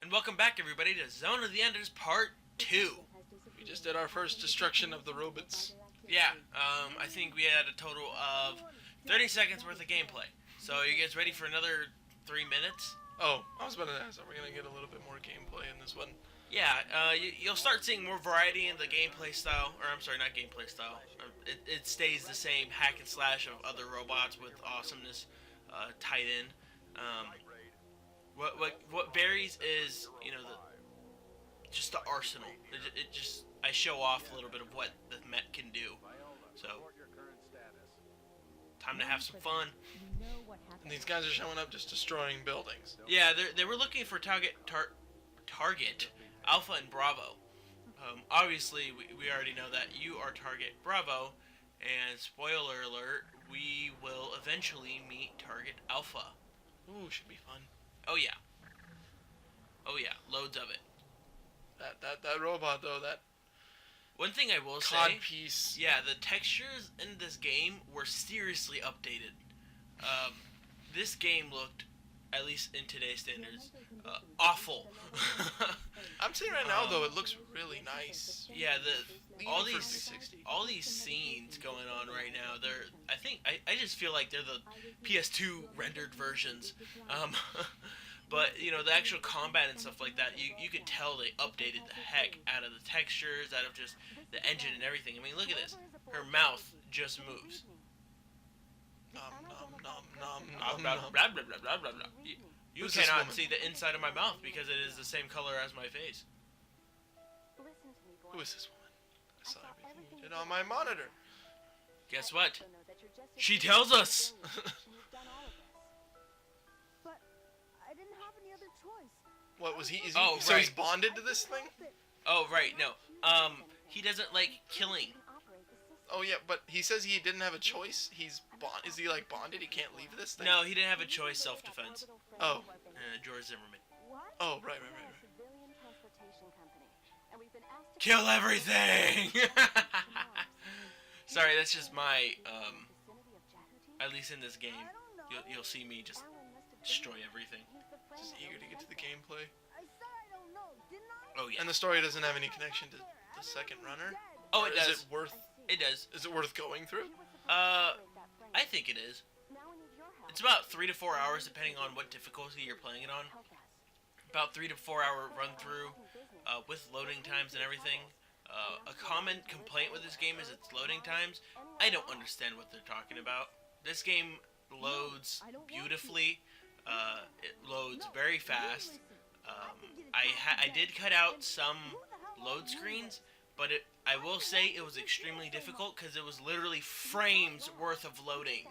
And welcome back, everybody, to Zone of the Enders Part 2. We just did our first destruction of the robots. Yeah, I think we had a total of 30 seconds worth of gameplay. So, are you guys ready for another 3 minutes? Oh, I was about to ask, are we going to get a little bit more gameplay in this one? Yeah, you'll start seeing more variety in the gameplay style. Or, I'm sorry, not gameplay style. It stays the same hack and slash of other robots with awesomeness tied in. What varies is, just the arsenal. It just I show off a little bit of what the Met can do. So, time to have some fun. And these guys are showing up just destroying buildings. Yeah, they were looking for target Alpha and Bravo. Obviously, we already know that you are Target Bravo, and spoiler alert, we will eventually meet Target Alpha. Ooh, should be fun. Oh yeah. Oh yeah, loads of it. That robot though, that One thing I will cod say, piece. yeah, the textures in this game were seriously updated. This game looked, at least in today's standards, awful. I'm saying right now though, it looks really nice. Yeah, all Even for these 360. all these scenes going on right now, I just feel like they're the PS2 rendered versions. But the actual combat and stuff like that, you could tell they updated the heck out of the textures, out of just the engine and everything. I mean, look at this. Her mouth just moves. Nom nom nom nom Blah nom blah nom. blah blah blah blah blah blah. You Who's this cannot woman? see the inside of my mouth because it is the same color as my face. Who is this woman? I saw everything you did on my monitor. Guess what? She tells us. But I didn't have any other choice. What was he? Is he Oh, so he's right. bonded to this thing? Oh right, no. He doesn't like killing. Oh yeah, but he says he didn't have a choice. He's bond. Is he like bonded? He can't leave this thing. No, he didn't have a choice. Self-defense. Oh. George Zimmerman. What? Oh right. Kill everything. Sorry, that's just my At least in this game, you'll see me just destroy everything. Just eager to get to the gameplay. I said I don't know, didn't I? Oh yeah. And the story doesn't have any connection to the second runner. Oh, Or it is does. it worth? It does. Is it worth going through? I think it is. It's about 3 to 4 hours, depending on what difficulty you're playing it on. About 3 to 4 hour run through, with loading times and everything. A common complaint with this game is its loading times. I don't understand what they're talking about. This game loads beautifully. It loads very fast. I did cut out some load screens, but I will say it was extremely difficult because it was literally frames worth of loading.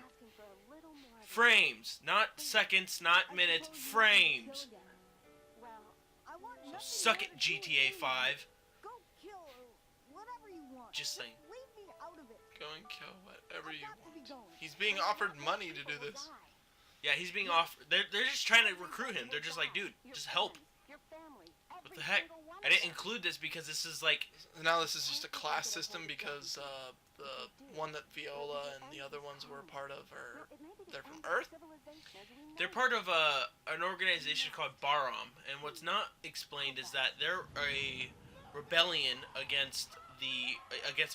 Frames, not seconds, not minutes, frames. So suck it, GTA 5. Go kill or whatever you want. Just saying. Leave me out of it. Go and kill whatever you Got to be want. going. He's being offered money to do this. Yeah, he's being offered. They're just trying to recruit him. They're just like, dude, just help. What the heck? I didn't include this because this is like, Now this is just a class system because the one that Viola and the other ones were a part of they're from Earth. they're part of an organization called Barom, and what's not explained is that they're a rebellion against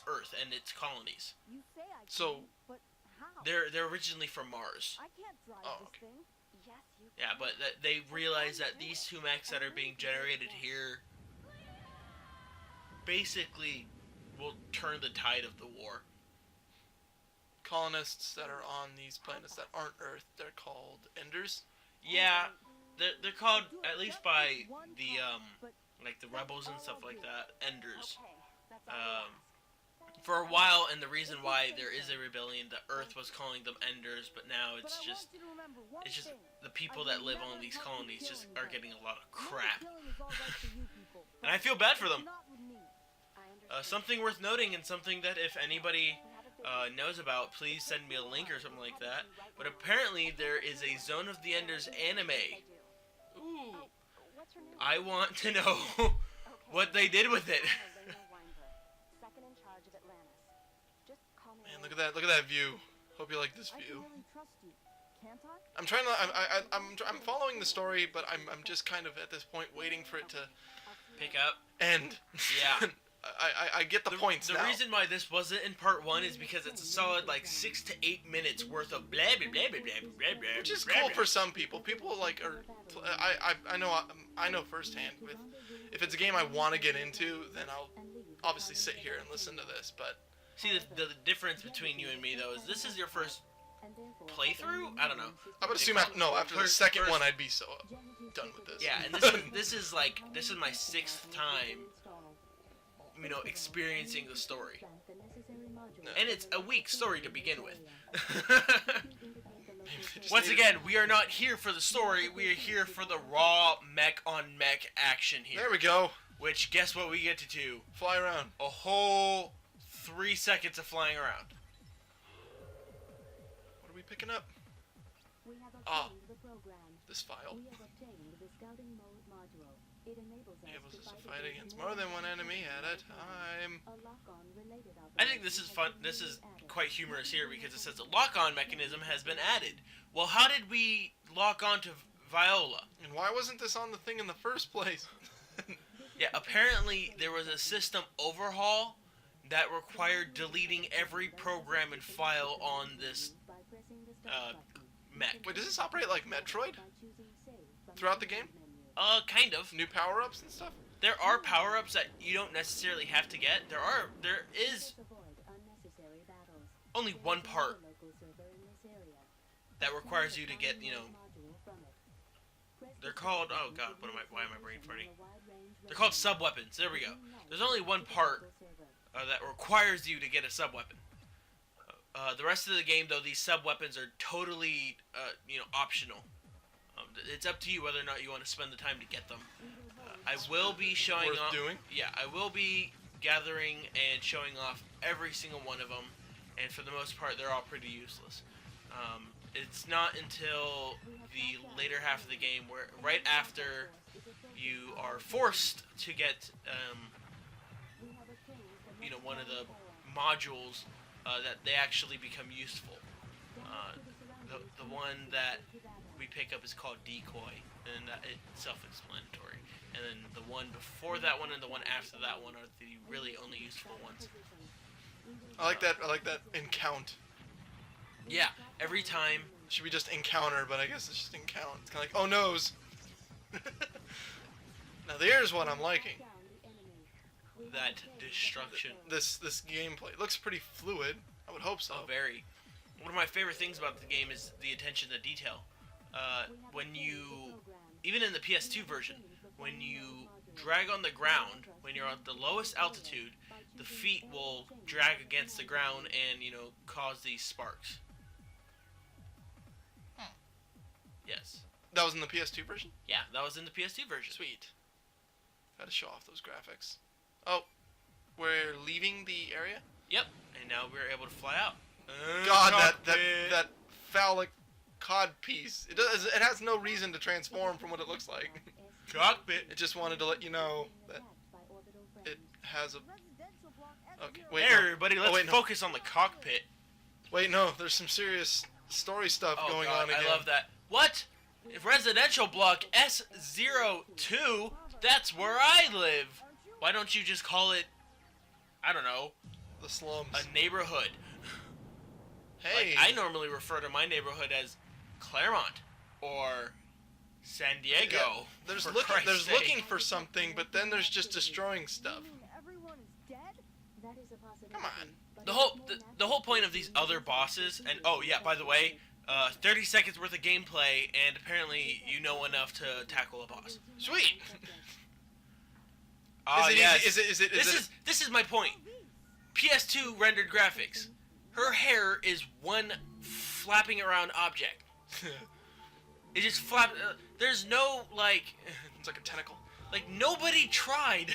Earth and its colonies. You say I can, So but how? They're originally from Mars. I can't drive Oh, this okay. thing. Yes, you Yeah, but they realize that these two mechs that are being generated here basically will turn the tide of the war. colonists that are on these planets that aren't Earth, they're called Enders. Yeah, they're called, at least by the like the rebels and stuff like that, Enders. For a while, and the reason why there is a rebellion, the Earth was calling them Enders, but now it's just the people that live on these colonies just are getting a lot of crap, and I feel bad for them. Something worth noting, and something that if anybody knows about, please send me a link or something like that. But apparently there is a Zone of the Enders anime. Ooh, I want to know what they did with it. man, look at that view. Hope you like this I can view. really trust you. I'm trying to. I'm following the story, but I'm just kind of at this point waiting for it to Pick up. end. Yeah. I get the points The now. reason why this wasn't in part 1 is because it's a solid like 6 to 8 minutes worth of blah blah blah blah blah blah blah. Which is blah, cool blah. for some people. People like are. I know firsthand. With if it's a game I want to get into, then I'll obviously sit here and listen to this. But See, the difference between you and me though is this is your first playthrough. I don't know. I would assume after the First- second first- one I'd be so done with this. Yeah, and this is my 6th time, you know, experiencing the story, and it's a weak story to begin with. Once again, we are not here for the story. We are here for the raw mech on mech action here. There we go. Which, guess what we get to do? Fly around. A whole 3 seconds of flying around. What are we picking up? Ah, This file. We have obtained the scouting mode module. It enables us Enables us to to fight against more than one enemy at a time. a lock-on related I think this is fun. This is quite humorous here because it says a lock-on mechanism has been added. Well, how did we lock on to Viola? And why wasn't this on the thing in the first place? Yeah, apparently there was a system overhaul that required deleting every program and file on this mech. Wait, does this operate like Metroid throughout the game? Kind of. New power-ups and stuff? There are power-ups that you don't necessarily have to get. There is only one part that requires you to get, you know, they're called, oh god, why am I brain farting? They're called sub-weapons. There we go. There's only one part that requires you to get a sub-weapon. The rest of the game, though, these sub-weapons are totally, you know, optional. It's up to you whether or not you want to spend the time to get them. I will be showing Worth off. doing? Yeah, I will be gathering and showing off every single one of them, and for the most part, they're all pretty useless. It's not until the later half of the game, where right after you are forced to get, you know, one of the modules, that they actually become useful. The one that we pick up is called Decoy, and it's self-explanatory. And then the one before that one and the one after that one are the really only useful ones. I like that encount. Yeah, every time. Should be just encounter, but I guess it's just encount. It's kind of like, oh noes. Now there's what I'm liking. That destruction. This gameplay. It looks pretty fluid. I would hope so. Oh, very. One of my favorite things about the game is the attention to detail. When you, even in the PS2 version, when you drag on the ground, when you're at the lowest altitude, the feet will drag against the ground and, you know, cause these sparks. Yes. That was in the PS2 version? Yeah, that was in the PS2 version. Sweet. Gotta show off those graphics. Oh, we're leaving the area? Yep, and now we're able to fly out. God, Cockpit. that phallic cod piece. It has no reason to transform from what it looks like. Cockpit. It just wanted to let you know that it has a... Okay, wait, Hey, no. everybody, let's wait, no. focus on the cockpit. Wait, no, there's some serious story stuff Oh, going God, on again. I love that. What? Residential block S02? That's where I live. Why don't you just call it, I don't know, The slums. a neighborhood? Hey! Like, I normally refer to my neighborhood as Claremont or San Diego. Yeah, there's for looking Christ's sake. looking for something, but then there's just destroying stuff. Everyone is dead? That is a possibility. Come on. The whole point of these other bosses, and oh yeah, by the way, 30 seconds worth of gameplay, and apparently you know enough to tackle a boss. Sweet. Ah, Is it yes. easy? This is my point. PS2 rendered graphics. Her hair is one flapping around object. It just flap. There's no like. It's like a tentacle. Like nobody tried.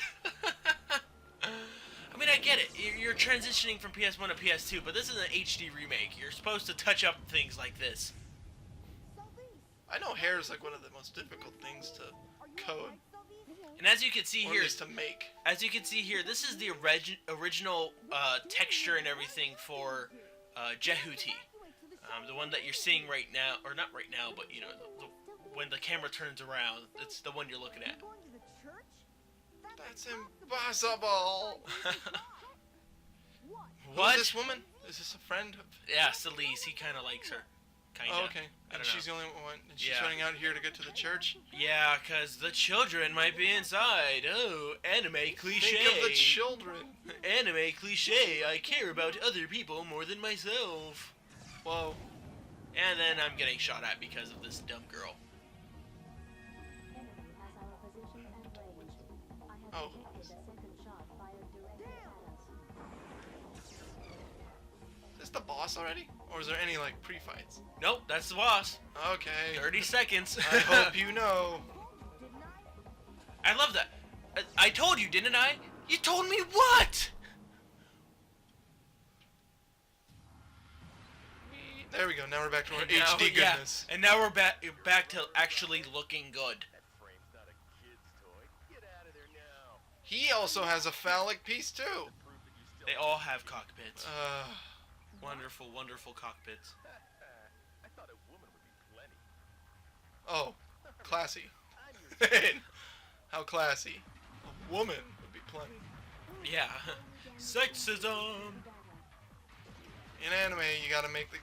I mean, I get it. You're transitioning from PS1 to PS2, but this is an HD remake. You're supposed to touch up things like this. I know hair is like one of the most difficult things to code, And as you can see or here, at least to make. this is the original texture and everything for Jehuti. The one that you're seeing right now, or not right now, but you know, when the camera turns around, it's the one you're looking at. Going to the church? That's impossible. What? Who's this woman? Is this a friend? Yeah, Celise. He kind of likes her. Kinda. Oh, okay. I And don't she's know. the only one. And she's Yeah. running out here to get to the church. Yeah, cause the children might be inside. Oh, anime cliche. Think of the children. Anime cliche. I care about other people more than myself. Whoa. And then I'm getting shot at because of this dumb girl. Enemy has our position and range. I have Oh. detected a second shot fired directly at us. Is this the boss already? Or is there any, like, pre-fights? Nope, that's the boss. Okay. 30 seconds. I hope you know. I love that. I told you, didn't I? You told me what? There we go. Now we're back to our And now- HD yeah, goodness. and now we're back to actually looking good. That frame's not a kid's toy. Get out of there now. He also has a phallic piece, too. Proof that you still They all have cockpits. Uh, Wonderful, wonderful cockpits. I thought a woman would be plenty. oh. Classy. I'm your How classy. A woman would be plenty. Yeah. Sexism. In anime, you gotta make the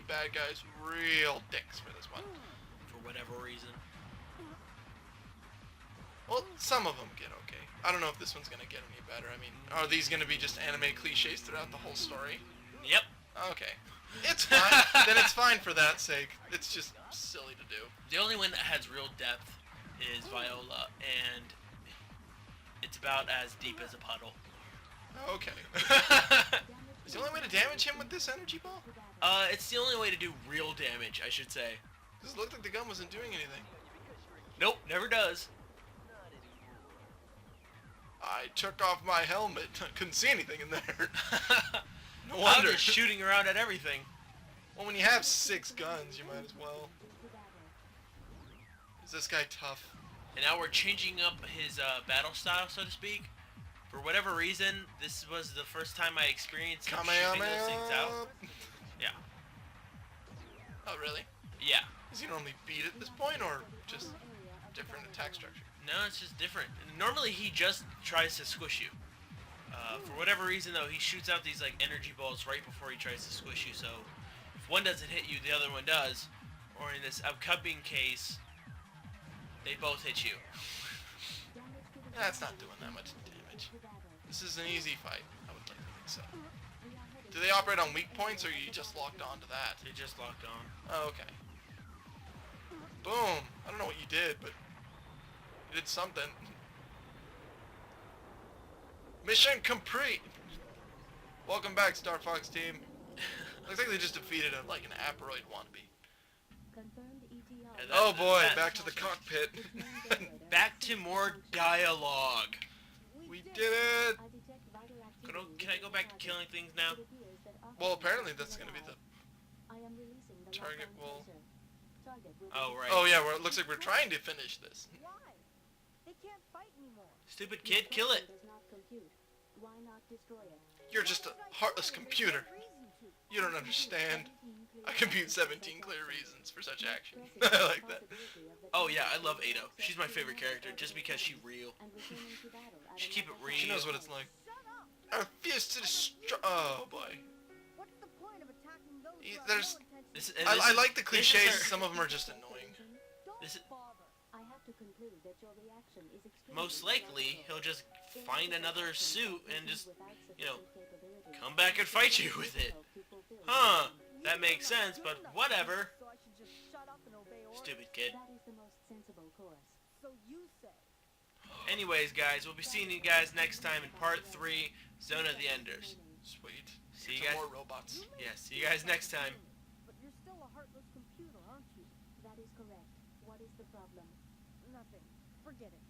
bad guys real dicks for this one. For whatever reason. Well, some of them get okay. I don't know if this one's gonna get any better. I mean, are these gonna be just anime cliches throughout the whole story? Yep. Okay. It's fine. Then it's fine for that sake. It's just silly to do. The only one that has real depth is Viola, and it's about as deep as a puddle. Okay. Is the only way to damage him with this energy ball? It's the only way to do real damage, I should say. Because it looked like the gun wasn't doing anything. Nope, never does. I took off my helmet. Couldn't see anything in there. No I'm wonder. just shooting around at everything. Well, when you have 6 guns, you might as well. Is this guy tough? And now we're changing up his battle style, so to speak. For whatever reason, this was the first time I experienced him shooting those things out. Kamehameha! Yeah. Oh, really? Yeah. Does he normally beat at this point, or just different attack structure? No, it's just different. Normally, he just tries to squish you. For whatever reason, though, he shoots out these like energy balls right before he tries to squish you. So, if one doesn't hit you, the other one does. Or in this upcoming case, they both hit you. That's not doing that much damage. This is an easy fight. I would like to think so. Do they operate on weak points, or are you just locked on to that? They just locked on. Oh, okay. Boom. I don't know what you did, but you did something. Mission complete. Welcome back, Star Fox team. Looks like they just defeated an Aperoid wannabe. Confirmed ETR. And Oh boy, back to the cockpit. Back to more dialogue. We did it. I detect vital activity. Can I go back to killing things now? It appears that Well, oxygen apparently is that's gonna be the. I am releasing the target lockdown will- sensor. Target will Oh, be- right. Oh yeah, well, it looks like we're trying to finish this. Why? They can't fight anymore. Stupid kid, kill it. Does not compute. Why not destroy it? You're just a heartless computer. You don't understand. I compute 17 clear reasons for such action. I like that. Oh yeah, I love Ada. She's my favorite character just because she's real. She keep it real. She knows what it's like. Shut up! I refuse to destroy. Oh boy. What's the point of attacking those who have There's- no intention This, of- and I this is- like the this is cliches. her- Some of them are just annoying. Don't this is- bother. I have to conclude that your reaction is extremely Most likely, he'll just find another suit and just, without you know, sufficient capability. come back and fight you with it. Huh, that makes sense, but whatever. So I should just shut up and obey orders. Stupid kid. That is the most sensible course. So you say. Anyways, guys, we'll be seeing you guys next time in part 3, Zone of the Enders. Sweet. See you Some guys. more robots. Yeah, see you guys next time. But you're still a heartless computer, aren't you? That is correct. What is the problem? Nothing. Forget it.